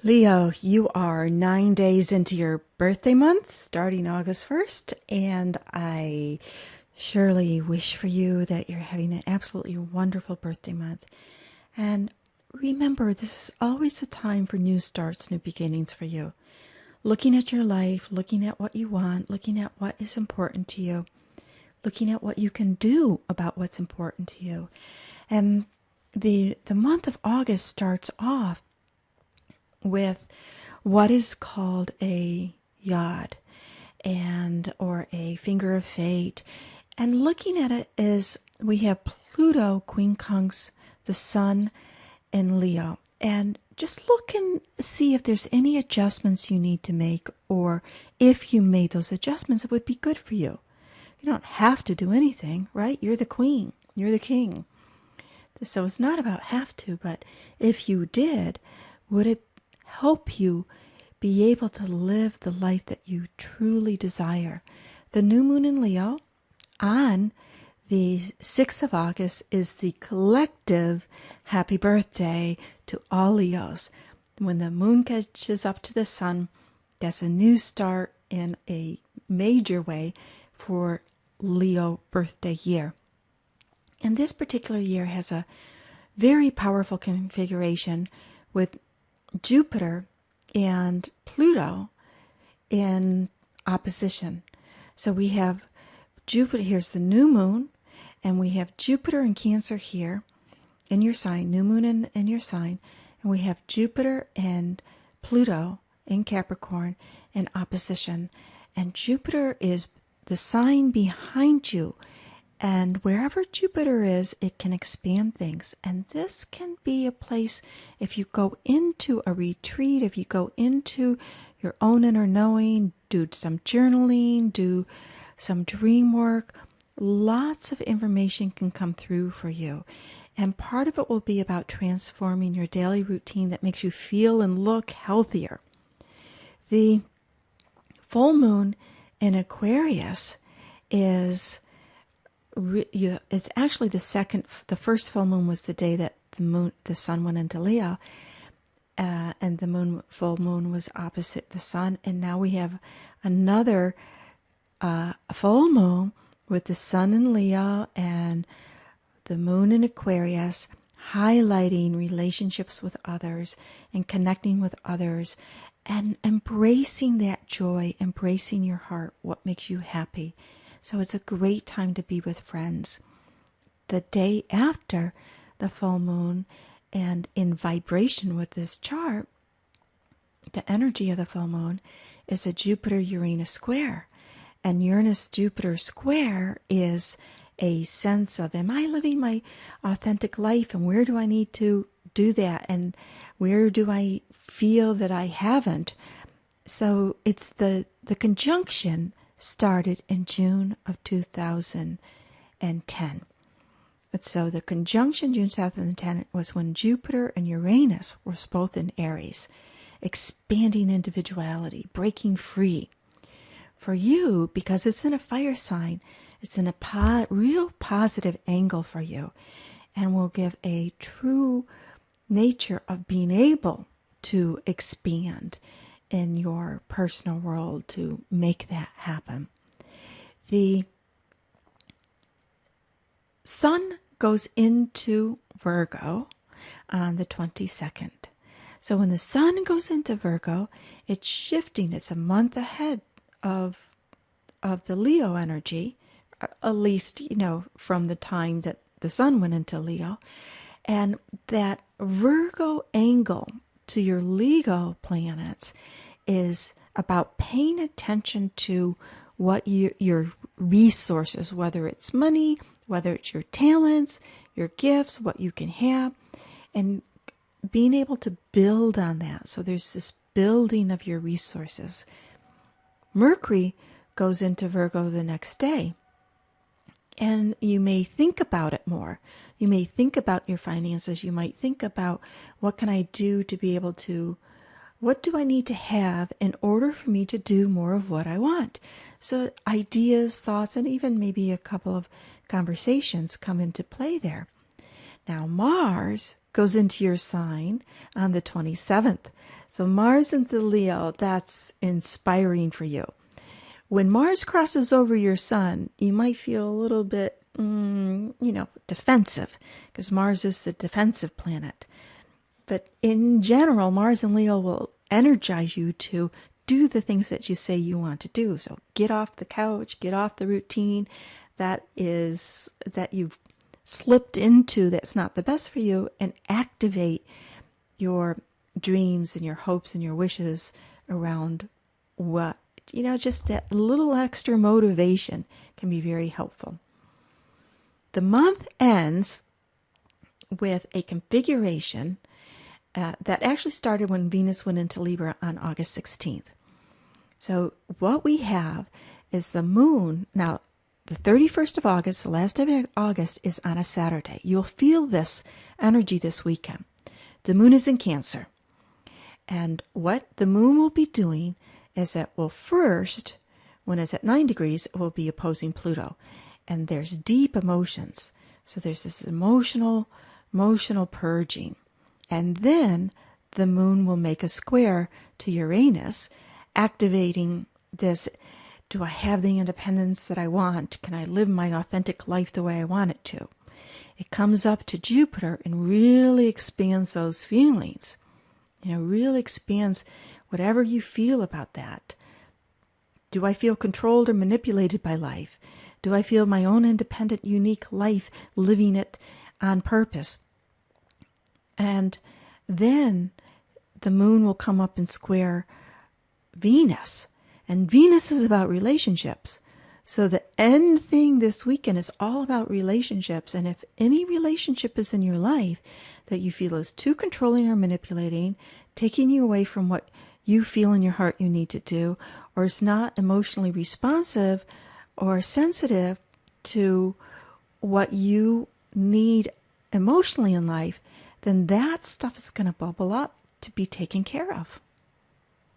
Leo, you are 9 days into your birthday month, starting August 1st, and I surely wish for you that you're having an absolutely wonderful birthday month. And remember, this is always a time for new starts, new beginnings for you. Looking at your life, looking at what you want, looking at what is important to you, looking at what you can do about what's important to you. And the month of August starts off with what is called a yod and or a finger of fate. And looking at it is we have Pluto quincunx the sun in Leo. And just look and see if there's any adjustments you need to make, or if you made those adjustments, it would be good for you. You don't have to do anything, right? You're the queen. You're the king. So it's not about have to, but if you did, would it help you be able to live the life that you truly desire? The new moon in Leo on the 6th of August is the collective happy birthday to all Leos. When the moon catches up to the sun, that's a new start in a major way for Leo birthday year. And this particular year has a very powerful configuration with Jupiter and Pluto in opposition. So we have Jupiter, here's the new moon, and we have Jupiter in Cancer here in your sign, new moon in your sign, and we have Jupiter and Pluto in Capricorn in opposition. And Jupiter is the sign behind you. And wherever Jupiter is, it can expand things. And this can be a place, if you go into a retreat, if you go into your own inner knowing, do some journaling, do some dream work, lots of information can come through for you. And part of it will be about transforming your daily routine that makes you feel and look healthier. The full moon in Aquarius is... it's actually the first full moon was the day that the sun went into Leo, and the full moon was opposite the sun. And now we have another full moon with the sun in Leo and the moon in Aquarius, highlighting relationships with others and connecting with others and embracing that joy, embracing your heart, what makes you happy. So it's a great time to be with friends. The day after the full moon, and in vibration with this chart, the energy of the full moon is a Jupiter-Uranus square. And Uranus-Jupiter square is a sense of, am I living my authentic life? And where do I need to do that? And where do I feel that I haven't? So it's the conjunction started in June of 2010. So the conjunction June 2010 was when Jupiter and Uranus were both in Aries, expanding individuality, breaking free. For you, because it's in a fire sign, it's in a real positive angle for you, and will give a true nature of being able to expand in your personal world to make that happen. The sun goes into Virgo on the 22nd. So when the sun goes into Virgo, it's shifting. It's a month ahead of the Leo energy, at least, from the time that the sun went into Leo. And that Virgo angle to your Leo planets is about paying attention to what your resources, whether it's money, whether it's your talents, your gifts, what you can have, and being able to build on that. So there's this building of your resources. Mercury goes into Virgo the next day, and you may think about it more. You may think about your finances. You might think about, what can I do to be able to, what do I need to have in order for me to do more of what I want? So ideas, thoughts, and even maybe a couple of conversations come into play there. Now Mars goes into your sign on the 27th. So Mars into Leo, that's inspiring for you. When Mars crosses over your sun, you might feel a little bit, defensive, because Mars is the defensive planet. But in general, Mars and Leo will energize you to do the things that you say you want to do. So get off the couch, get off the routine that you've slipped into that's not the best for you, and activate your dreams and your hopes and your wishes around what, just that little extra motivation can be very helpful. The month ends with a configuration that actually started when Venus went into Libra on August 16th. So what we have is the moon. Now, the 31st of August, the last day of August, is on a Saturday. You'll feel this energy this weekend. The moon is in Cancer. And what the moon will be doing is that, well, first, when it's at 9 degrees, it will be opposing Pluto. And there's deep emotions. So there's this emotional purging. And then the moon will make a square to Uranus, activating this, do I have the independence that I want? Can I live my authentic life the way I want it to? It comes up to Jupiter and really expands those feelings. Really expands whatever you feel about that. Do I feel controlled or manipulated by life? Do I feel my own independent, unique life, living it on purpose? And then the moon will come up and square Venus. And Venus is about relationships. So the end thing this weekend is all about relationships. And if any relationship is in your life that you feel is too controlling or manipulating, taking you away from what you feel in your heart you need to do, or is not emotionally responsive or sensitive to what you need emotionally in life, then that stuff is going to bubble up to be taken care of.